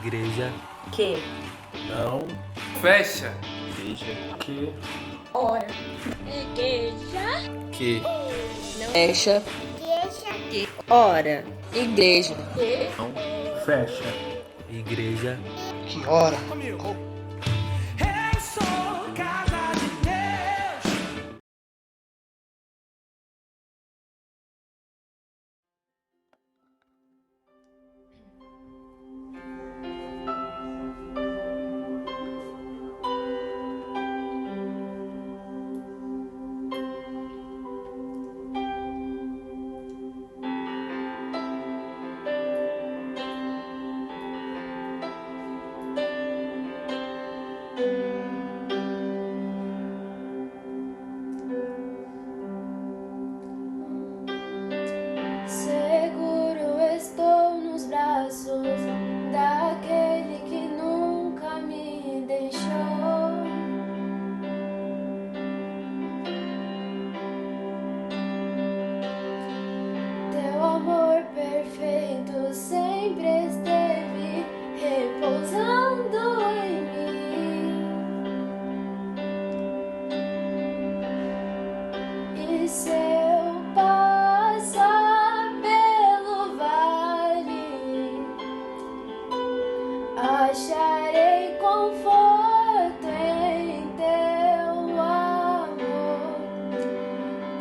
igreja, Que. não, Fecha. igreja, Que. Ora. Igreja. que, Fecha. Igreja. Ora. Igreja. Que. não, Fecha. igreja, Que hora? Eu sou casa de Deus. Seguro estou nos braços daquele que nunca me deixou. Teu amor perfeito sempre esteve repousando em mim. E se eu passar pelo vale, acharei conforto em teu amor,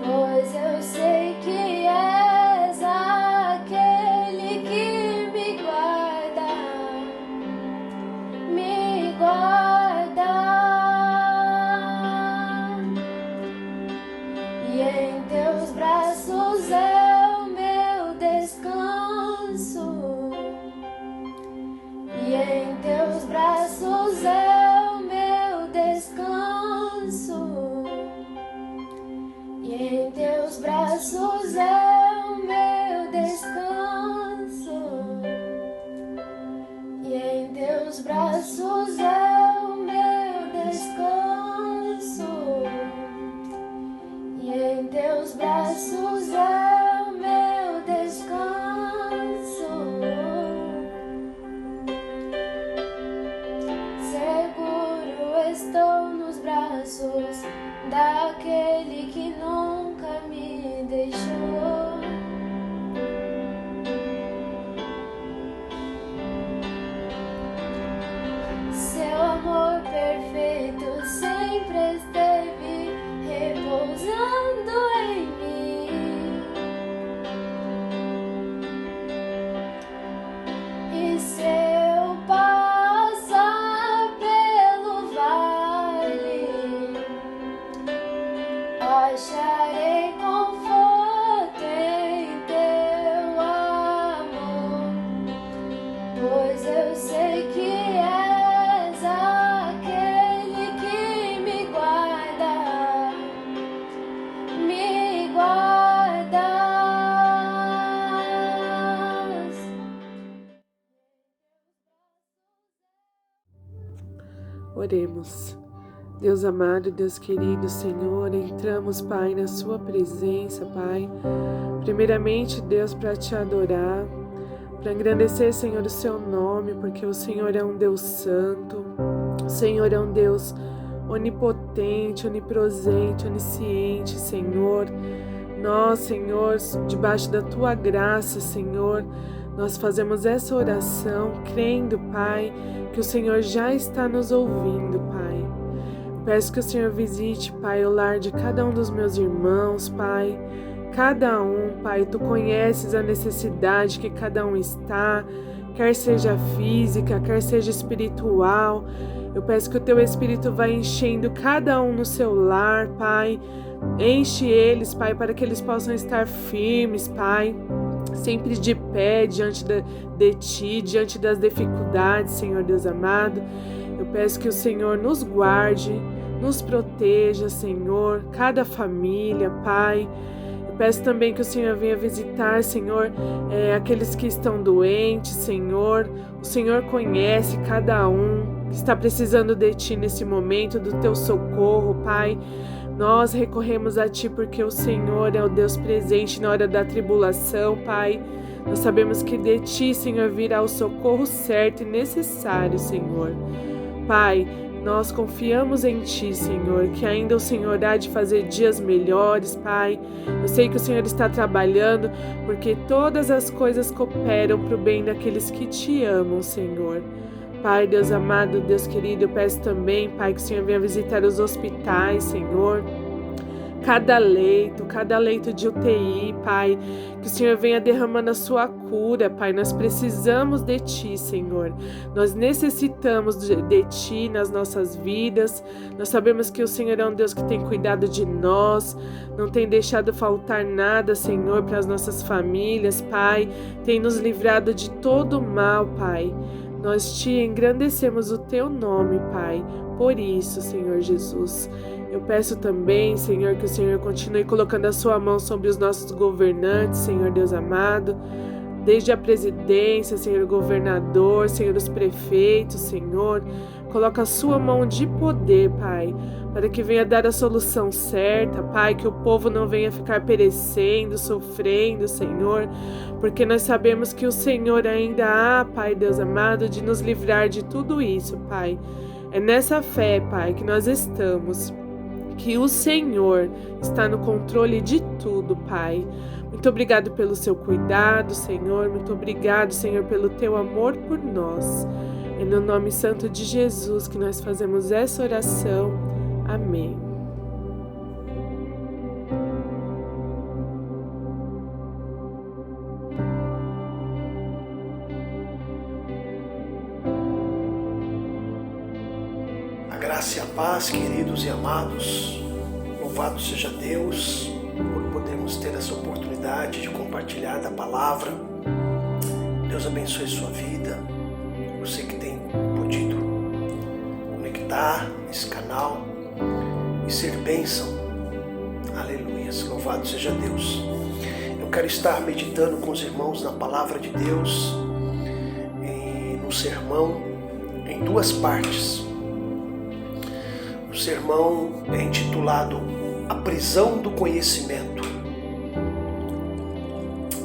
pois eu sei que és aquele que me guarda, me guarda. E em teus braços é o meu descanso. E em teus braços é o meu descanso. E em teus braços é o meu descanso. E em teus braços é o meu descanso. E em teus braços é o meu descanso. Seguro estou nos braços daquele que nunca me deixou. Seu amor perfeito sempre esteve repousando em mim. E se eu passar pelo vale, acharei conforto em teu amor, pois eu sei que és aquele que me guarda, me guardas. Oremos. Deus amado, Deus querido, Senhor, entramos, Pai, na Sua presença, Pai. Primeiramente, Deus, para Te adorar, para engrandecer, Senhor, o Seu nome, porque o Senhor é um Deus santo, o Senhor é um Deus onipotente, onipresente, onisciente, Senhor. Nós, Senhor, debaixo da Tua graça, Senhor, nós fazemos essa oração, crendo, Pai, que o Senhor já está nos ouvindo, Pai. Peço que o Senhor visite, Pai, o lar de cada um dos meus irmãos, Pai. Cada um, Pai, Tu conheces a necessidade que cada um está, quer seja física, quer seja espiritual. Eu peço que o Teu Espírito vá enchendo cada um no seu lar, Pai. Enche eles, Pai, para que eles possam estar firmes, Pai, sempre de pé diante de Ti, diante das dificuldades, Senhor Deus amado. Eu peço que o Senhor nos guarde, nos proteja, Senhor, cada família, Pai. Eu peço também que o Senhor venha visitar, Senhor, aqueles que estão doentes, Senhor. O Senhor conhece cada um que está precisando de Ti nesse momento, do Teu socorro, Pai. Nós recorremos a Ti porque o Senhor é o Deus presente na hora da tribulação, Pai. Nós sabemos que de Ti, Senhor, virá o socorro certo e necessário, Senhor. Pai, nós confiamos em Ti, Senhor, que ainda o Senhor há de fazer dias melhores, Pai. Eu sei que o Senhor está trabalhando, porque todas as coisas cooperam para o bem daqueles que Te amam, Senhor. Pai, Deus amado, Deus querido, eu peço também, Pai, que o Senhor venha visitar os hospitais, Senhor. Cada leito de UTI, Pai, que o Senhor venha derramando a sua cura, Pai. Nós precisamos de Ti, Senhor. Nós necessitamos de Ti nas nossas vidas. Nós sabemos que o Senhor é um Deus que tem cuidado de nós, não tem deixado faltar nada, Senhor, para as nossas famílias, Pai. Tem nos livrado de todo o mal, Pai. Nós Te engrandecemos o Teu nome, Pai. Por isso, Senhor Jesus, eu peço também, Senhor, que o Senhor continue colocando a Sua mão sobre os nossos governantes, Senhor Deus amado, desde a presidência, Senhor, o governador, Senhor, os prefeitos, Senhor. Coloca a Sua mão de poder, Pai, para que venha dar a solução certa, Pai, que o povo não venha ficar perecendo, sofrendo, Senhor, porque nós sabemos que o Senhor ainda há, Pai Deus amado, de nos livrar de tudo isso, Pai. É nessa fé, Pai, que nós estamos, que o Senhor está no controle de tudo, Pai. Muito obrigado pelo Seu cuidado, Senhor. Muito obrigado, Senhor, pelo Teu amor por nós. É no nome santo de Jesus que nós fazemos essa oração. Amém. A graça e a paz, queridos e amados, louvado seja Deus por podermos ter essa oportunidade de compartilhar da palavra. Deus abençoe sua vida, você que tem podido conectar nesse canal e ser bênção. Aleluia, louvado seja Deus. Eu quero estar meditando com os irmãos na palavra de Deus, no sermão, em duas partes. O sermão é intitulado A Prisão do Conhecimento.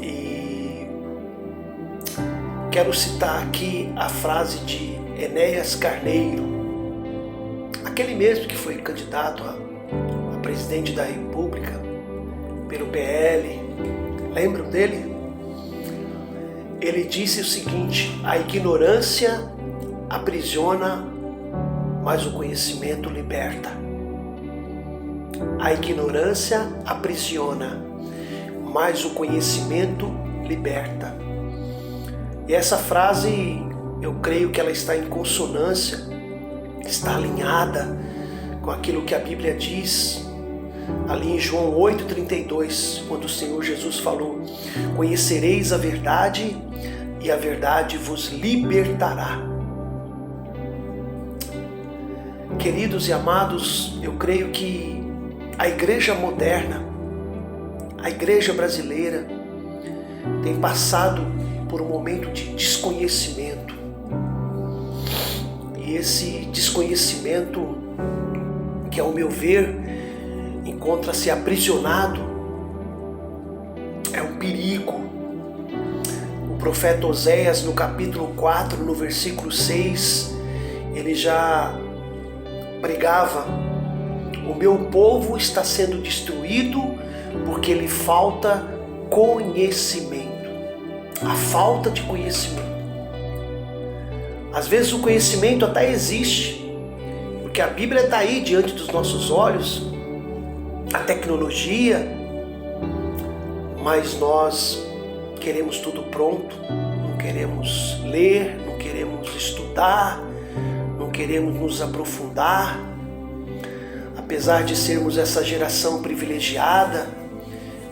E quero citar aqui a frase de Enéas Carneiro, aquele mesmo que foi candidato a presidente da República pelo PL. Lembram dele? Ele disse o seguinte: a ignorância aprisiona, mas o conhecimento liberta. A ignorância aprisiona, mas o conhecimento liberta. E essa frase, eu creio que ela está em consonância, está alinhada com aquilo que a Bíblia diz ali em João 8,32, quando o Senhor Jesus falou: conhecereis a verdade e a verdade vos libertará. Queridos e amados, eu creio que a igreja moderna, a igreja brasileira, tem passado por um momento de desconhecimento. E esse desconhecimento, que ao meu ver, encontra-se aprisionado, é um perigo. O profeta Oséias, no capítulo 4, no versículo 6, ele já pregava: o meu povo está sendo destruído porque lhe falta conhecimento. A falta de conhecimento. Às vezes o conhecimento até existe, porque a Bíblia está aí diante dos nossos olhos, a tecnologia, mas nós queremos tudo pronto, não queremos ler, não queremos estudar, não queremos nos aprofundar. Apesar de sermos essa geração privilegiada,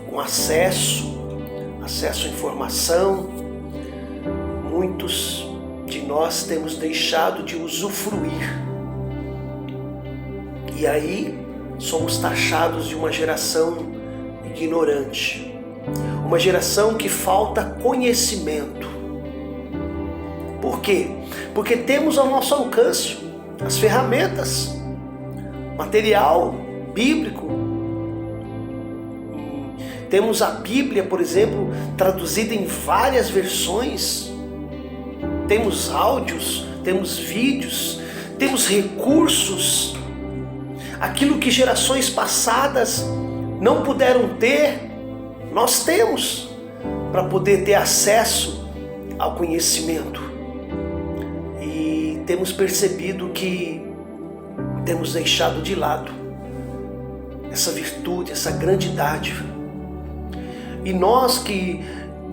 com acesso à informação, muitos de nós temos deixado de usufruir. E aí somos taxados de uma geração ignorante, uma geração que falta conhecimento. Por quê? Porque temos ao nosso alcance as ferramentas, material bíblico, Temos a Bíblia, por exemplo, traduzida em várias versões. Temos áudios, temos vídeos, temos recursos. Aquilo que gerações passadas não puderam ter, nós temos para poder ter acesso ao conhecimento. E temos percebido que temos deixado de lado essa virtude, essa grande dádiva. E nós que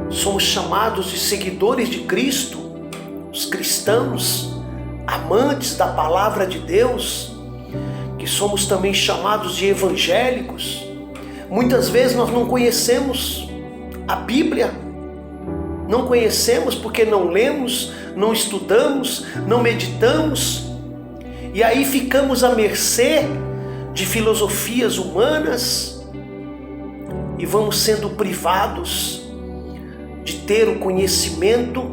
somos chamados de seguidores de Cristo, os cristãos, amantes da palavra de Deus, que somos também chamados de evangélicos, muitas vezes nós não conhecemos a Bíblia, não conhecemos porque não lemos, não estudamos, não meditamos, e aí ficamos à mercê de filosofias humanas e vamos sendo privados de ter o conhecimento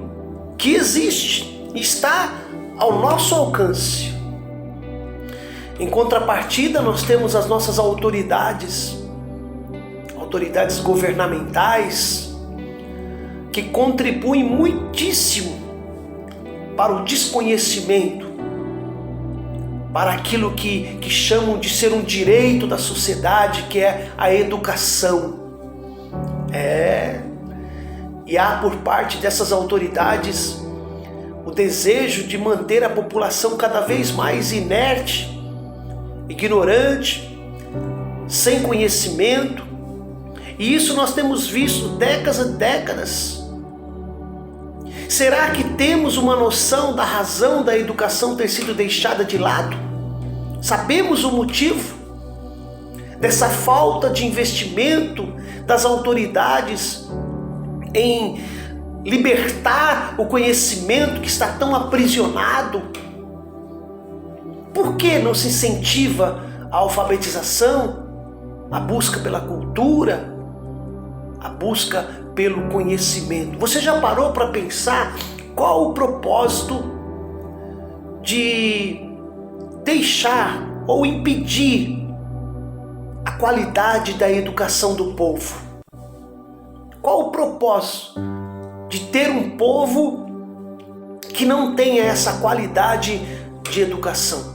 que existe, está ao nosso alcance. Em contrapartida, nós temos as nossas autoridades governamentais, que contribuem muitíssimo para o desconhecimento, para aquilo que chamam de ser um direito da sociedade, que é a educação. E há por parte dessas autoridades o desejo de manter a população cada vez mais inerte, ignorante, sem conhecimento. E isso nós temos visto décadas e décadas. Será que temos uma noção da razão da educação ter sido deixada de lado? Sabemos o motivo dessa falta de investimento das autoridades em libertar o conhecimento que está tão aprisionado? Por que não se incentiva a alfabetização, a busca pela cultura, a busca pelo conhecimento? Você já parou para pensar qual o propósito de deixar ou impedir a qualidade da educação do povo? Qual o propósito de ter um povo que não tenha essa qualidade de educação?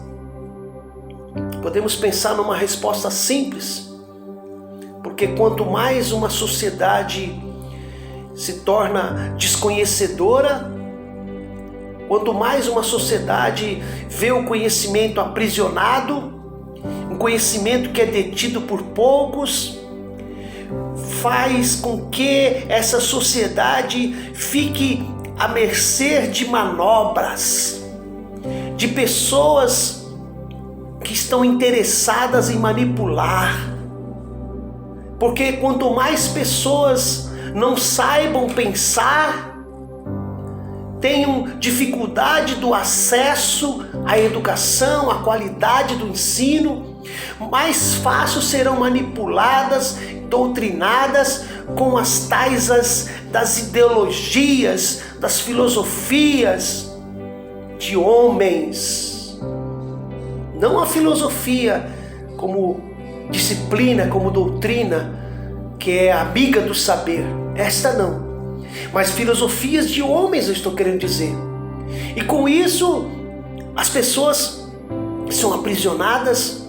Podemos pensar numa resposta simples, porque quanto mais uma sociedade se torna desconhecedora, quanto mais uma sociedade vê o conhecimento aprisionado, um conhecimento que é detido por poucos, faz com que essa sociedade fique à mercê de manobras, de pessoas que estão interessadas em manipular. Porque quanto mais pessoas não saibam pensar, tenham dificuldade do acesso à educação, à qualidade do ensino, mais fácil serão manipuladas, doutrinadas com as tais das ideologias, das filosofias de homens. Não a filosofia como disciplina, como doutrina, que é amiga do saber. Esta não. Mas filosofias de homens, eu estou querendo dizer. E com isso, as pessoas são aprisionadas.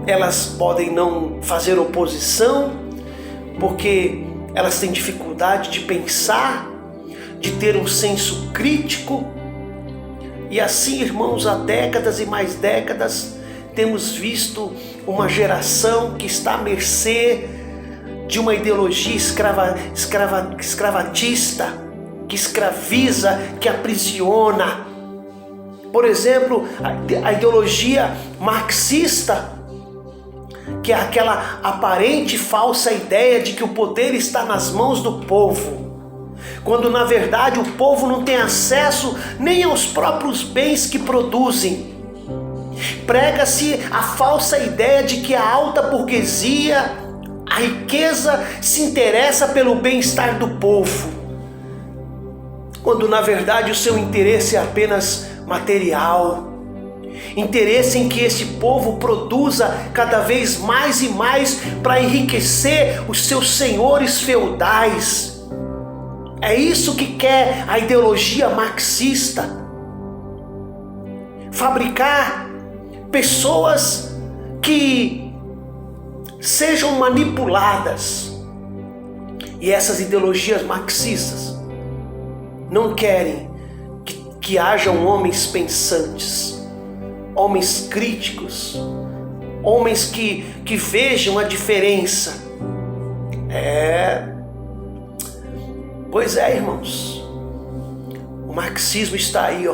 Elas podem não fazer oposição, porque elas têm dificuldade de pensar, de ter um senso crítico. E assim, irmãos, há décadas e mais décadas, temos visto uma geração que está à mercê de uma ideologia escravagista, que escraviza, que aprisiona. Por exemplo, a ideologia marxista, que é aquela aparente falsa ideia de que o poder está nas mãos do povo, quando na verdade o povo não tem acesso nem aos próprios bens que produzem. Prega-se a falsa ideia de que a alta burguesia, a riqueza, se interessa pelo bem-estar do povo, quando na verdade o seu interesse é apenas material. interesse em que este povo produza cada vez mais e mais para enriquecer os seus senhores feudais. É isso que quer a ideologia marxista. Fabricar pessoas que sejam manipuladas. E essas ideologias marxistas não querem que hajam homens pensantes, homens críticos, homens que vejam a diferença. Pois é, irmãos, o marxismo está aí,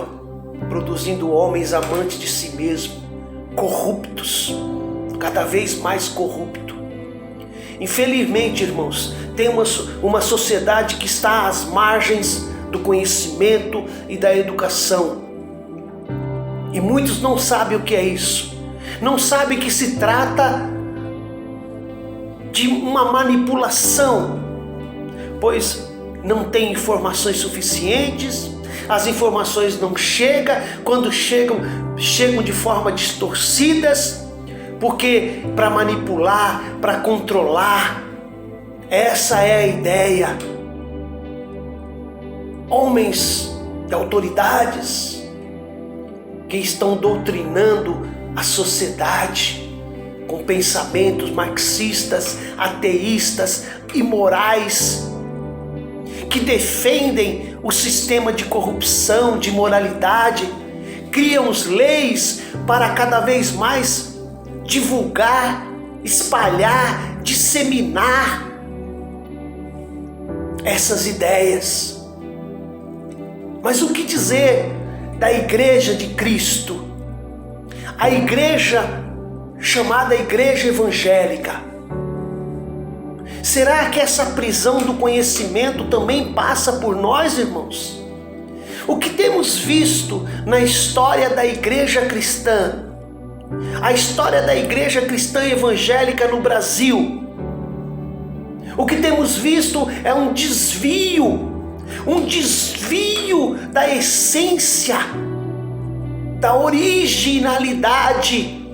produzindo homens amantes de si mesmo, corruptos, cada vez mais corruptos. Infelizmente, irmãos, tem uma sociedade que está às margens do conhecimento e da educação. E muitos não sabem o que é isso. Não sabem que se trata de uma manipulação, pois não tem informações suficientes, as informações não chegam, quando chegam de forma distorcidas, porque para manipular, para controlar, essa é a ideia. Homens de autoridades que estão doutrinando a sociedade com pensamentos marxistas, ateístas, imorais, que defendem o sistema de corrupção, de imoralidade, criam leis para cada vez mais divulgar, espalhar, disseminar essas ideias. Mas o que dizer da Igreja de Cristo? A igreja chamada Igreja Evangélica. Será que essa prisão do conhecimento também passa por nós, irmãos? O que temos visto na história da igreja cristã, a história da igreja cristã evangélica no Brasil, o que temos visto é um desvio da essência, da originalidade.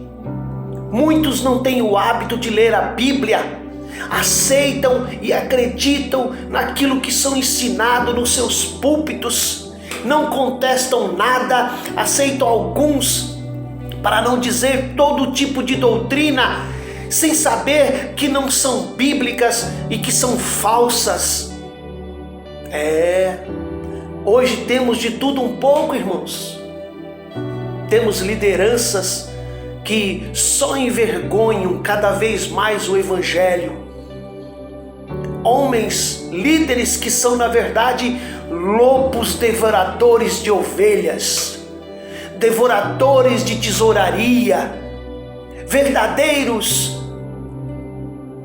Muitos não têm o hábito de ler a Bíblia, aceitam e acreditam naquilo que são ensinados nos seus púlpitos, não contestam nada, aceitam alguns, para não dizer todo tipo de doutrina, sem saber que não são bíblicas e que são falsas. Hoje temos de tudo um pouco, irmãos. Temos lideranças que só envergonham cada vez mais o Evangelho. Homens, líderes que são na verdade lobos devoradores de ovelhas, devoradores de tesouraria, verdadeiros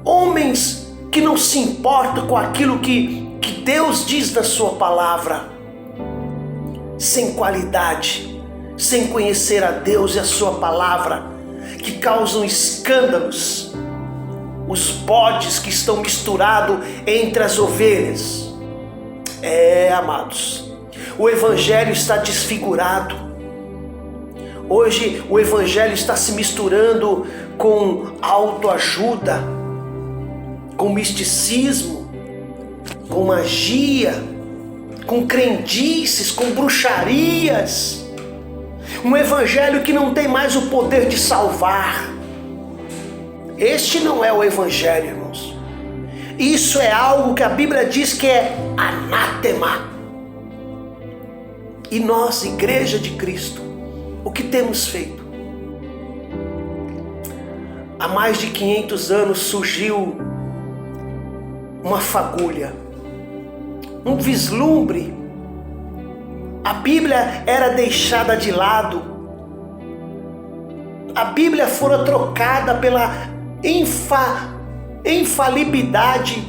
homens que não se importam com aquilo que Deus diz na sua palavra, sem qualidade, sem conhecer a Deus e a sua palavra, que causam escândalos, os bodes que estão misturados entre as ovelhas. Amados, o Evangelho está desfigurado. Hoje o Evangelho está se misturando com autoajuda, com misticismo, com magia, com crendices, com bruxarias. Um Evangelho que não tem mais o poder de salvar. Este não é o Evangelho, irmãos. Isso é algo que a Bíblia diz que é anátema. E nós, Igreja de Cristo, o que temos feito? Há mais de 500 anos surgiu uma fagulha, um vislumbre. A Bíblia era deixada de lado. A Bíblia fora trocada pela infalibilidade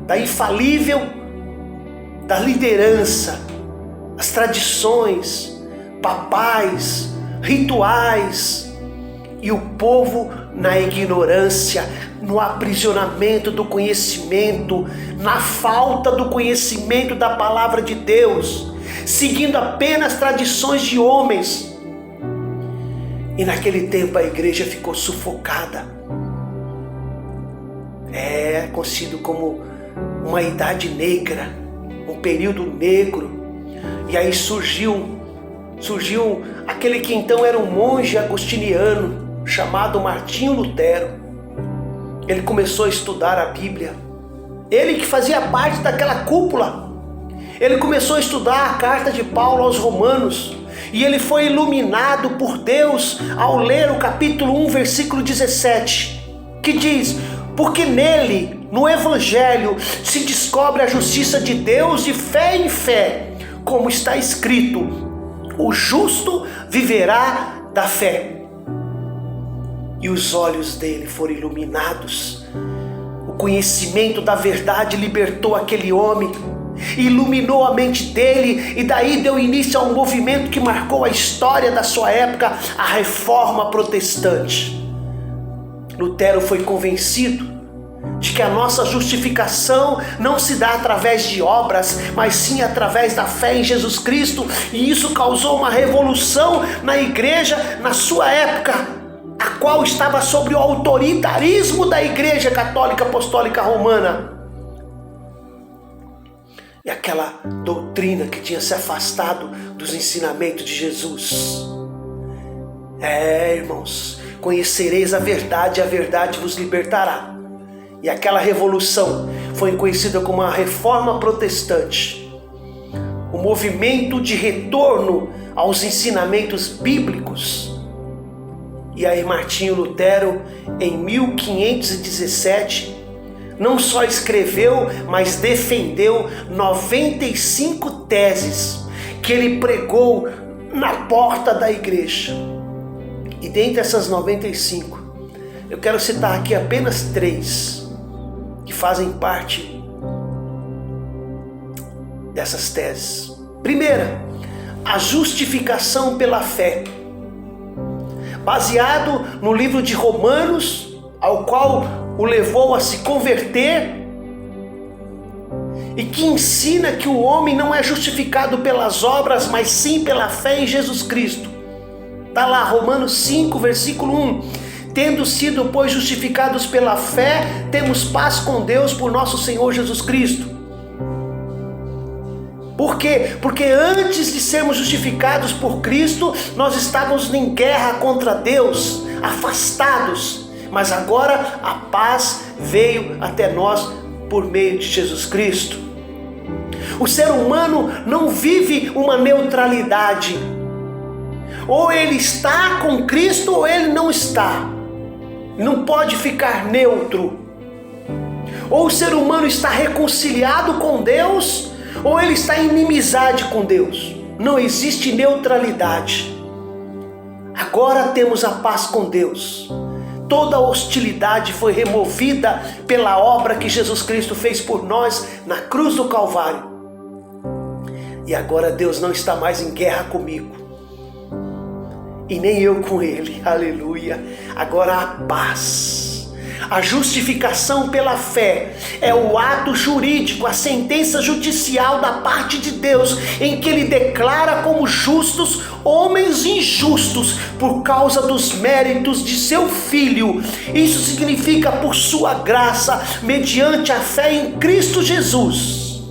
da infalível da liderança, as tradições, papais, rituais, e o povo na ignorância, no aprisionamento do conhecimento, na falta do conhecimento da palavra de Deus, seguindo apenas tradições de homens. E naquele tempo a igreja ficou sufocada. É conhecido como uma idade negra, um período negro. E aí surgiu aquele que então era um monge agostiniano, chamado Martinho Lutero. Ele começou a estudar a Bíblia. Ele que fazia parte daquela cúpula. Ele começou a estudar a carta de Paulo aos Romanos. E ele foi iluminado por Deus ao ler o capítulo 1, versículo 17, que diz: porque nele, no Evangelho, se descobre a justiça de Deus de fé em fé, como está escrito: o justo viverá da fé. E os olhos dele foram iluminados. O conhecimento da verdade libertou aquele homem, iluminou a mente dele, e daí deu início a um movimento que marcou a história da sua época, a Reforma Protestante. Lutero foi convencido de que a nossa justificação não se dá através de obras, mas sim através da fé em Jesus Cristo, e isso causou uma revolução na igreja na sua época, a qual estava sob o autoritarismo da Igreja Católica Apostólica Romana. E aquela doutrina que tinha se afastado dos ensinamentos de Jesus. Irmãos, conhecereis a verdade vos libertará. E aquela revolução foi conhecida como a Reforma Protestante. O movimento de retorno aos ensinamentos bíblicos. E aí Martinho Lutero, em 1517, não só escreveu, mas defendeu 95 teses que ele pregou na porta da igreja. E dentre essas 95, eu quero citar aqui apenas 3 que fazem parte dessas teses. Primeira, a justificação pela fé. Baseado no livro de Romanos, ao qual o levou a se converter, e que ensina que o homem não é justificado pelas obras, mas sim pela fé em Jesus Cristo. Está lá, Romanos 5, versículo 1. Tendo sido, pois, justificados pela fé, temos paz com Deus por nosso Senhor Jesus Cristo. Por quê? Porque antes de sermos justificados por Cristo, nós estávamos em guerra contra Deus, afastados. Mas agora a paz veio até nós por meio de Jesus Cristo. O ser humano não vive uma neutralidade. Ou ele está com Cristo ou ele não está. Não pode ficar neutro. Ou o ser humano está reconciliado com Deus, ou ele está em inimizade com Deus. Não existe neutralidade. Agora temos a paz com Deus. Toda a hostilidade foi removida pela obra que Jesus Cristo fez por nós na cruz do Calvário. E agora Deus não está mais em guerra comigo. E nem eu com Ele. Aleluia. Agora há paz. A justificação pela fé é o ato jurídico, a sentença judicial da parte de Deus, em que Ele declara como justos homens injustos por causa dos méritos de seu Filho. Isso significa por sua graça, mediante a fé em Cristo Jesus.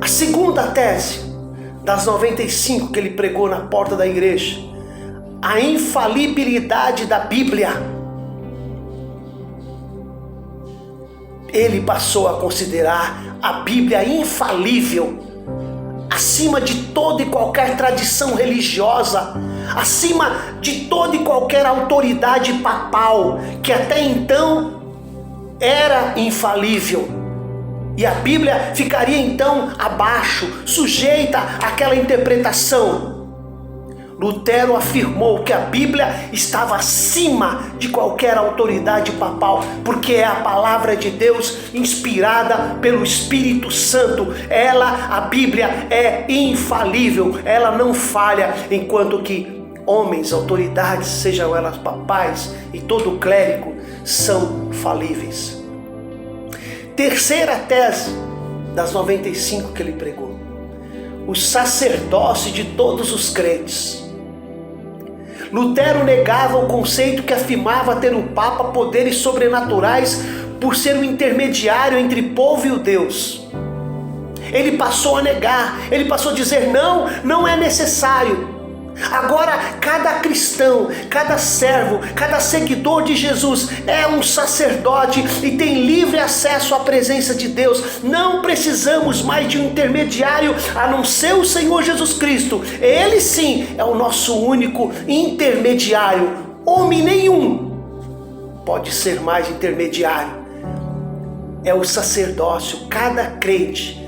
A segunda tese das 95 que ele pregou na porta da igreja, a infalibilidade da Bíblia. Ele passou a considerar a Bíblia infalível, acima de toda e qualquer tradição religiosa, acima de toda e qualquer autoridade papal, que até então era infalível. E a Bíblia ficaria então abaixo, sujeita àquela interpretação. Lutero afirmou que a Bíblia estava acima de qualquer autoridade papal, porque é a palavra de Deus inspirada pelo Espírito Santo. A Bíblia é infalível, ela não falha, enquanto que homens, autoridades, sejam elas papais e todo clérigo, são falíveis. Terceira tese das 95 que ele pregou: o sacerdócio de todos os crentes. Lutero negava o conceito que afirmava ter o Papa poderes sobrenaturais por ser o intermediário entre o povo e o Deus. Ele passou a negar, ele passou a dizer não é necessário. Agora, cada cristão, cada servo, cada seguidor de Jesus é um sacerdote e tem livre acesso à presença de Deus. Não precisamos mais de um intermediário a não ser o Senhor Jesus Cristo. Ele sim é o nosso único intermediário. Homem nenhum pode ser mais intermediário. É o sacerdócio. Cada crente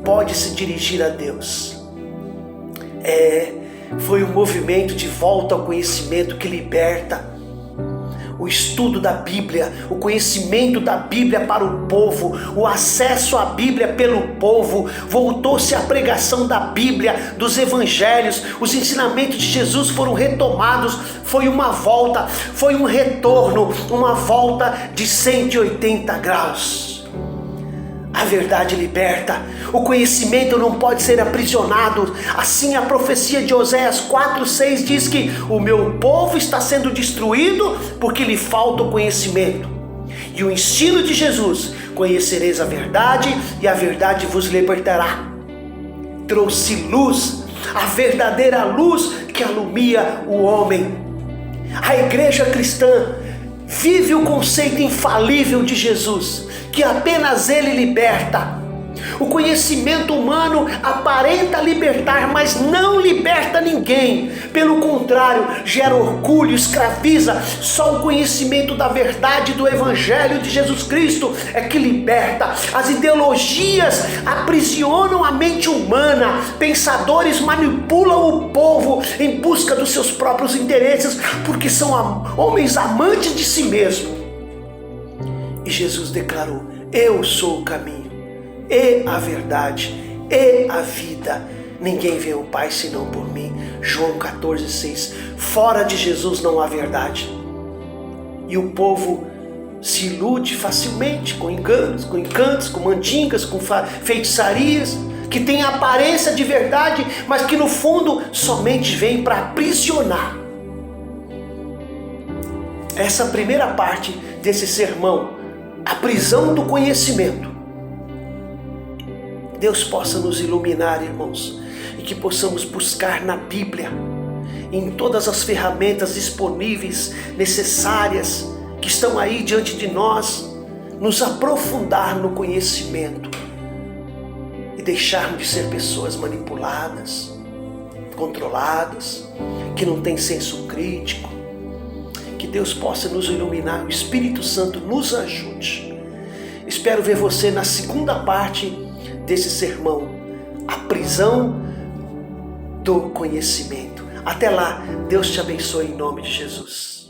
pode se dirigir a Deus. Foi um movimento de volta ao conhecimento que liberta. O estudo da Bíblia, o conhecimento da Bíblia para o povo, o acesso à Bíblia pelo povo, voltou-se à pregação da Bíblia, dos evangelhos, os ensinamentos de Jesus foram retomados, foi uma volta, foi um retorno, uma volta de 180 graus. A verdade liberta, o conhecimento não pode ser aprisionado. Assim a profecia de Oséias 4:6 diz que o meu povo está sendo destruído porque lhe falta o conhecimento. E o ensino de Jesus: conhecereis a verdade e a verdade vos libertará. Trouxe luz, a verdadeira luz que alumia o homem. A igreja cristã vive o conceito infalível de Jesus, que apenas Ele liberta. O conhecimento humano aparenta libertar, mas não liberta ninguém. Pelo contrário, gera orgulho, escraviza. Só o conhecimento da verdade do Evangelho de Jesus Cristo é que liberta. As ideologias aprisionam a mente humana. Pensadores manipulam o povo em busca dos seus próprios interesses, porque são homens amantes de si mesmo. E Jesus declarou: eu sou o caminho, e a verdade, e a vida. Ninguém vê o Pai senão por mim. João 14:6. Fora de Jesus não há verdade. E o povo se ilude facilmente com enganos, com encantos, com mandingas, com feitiçarias, que tem a aparência de verdade, mas que no fundo somente vem para aprisionar. Essa primeira parte desse sermão, a prisão do conhecimento. Deus possa nos iluminar, irmãos, e que possamos buscar na Bíblia, em todas as ferramentas disponíveis, necessárias, que estão aí diante de nós, nos aprofundar no conhecimento e deixarmos de ser pessoas manipuladas, controladas, que não têm senso crítico. Que Deus possa nos iluminar, o Espírito Santo nos ajude. Espero ver você na segunda parte desse sermão, a prisão do conhecimento. Até lá, Deus te abençoe em nome de Jesus.